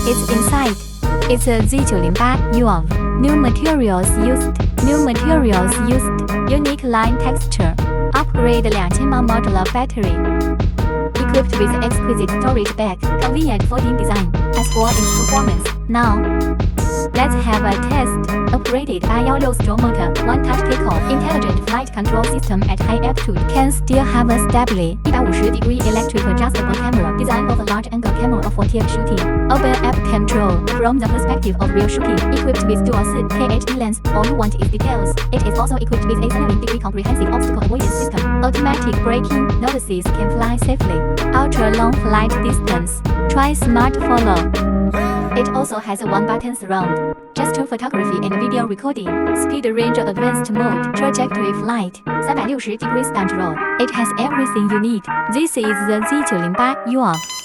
It's inside. It's a Z908 UAV. New materials used. New materials used. Unique line texture. Upgrade 2000 mAh modular battery. Equipped with exquisite storage bag. Convenient folding design. As for its performance, now let's have a test. Operated by yellow strong motor, one touch takeoff, intelligent flight control system at high altitude, can still have a stably 150-degree electric adjustable camera, design of a large angle camera for TOMTOP shooting, open app control from the perspective of real shooting, equipped with dual 4KHD lens. All you want is details. It is also equipped with a 70-degree comprehensive obstacle avoidance system. Automatic braking, novices can fly safely. Ultra long flight distance. Try smart follow. It also has a one-button surround, gesture photography and video recording, speed range advanced mode, trajectory flight, 360-degree stunt roll. It has everything you need. This is the Z908 UAV.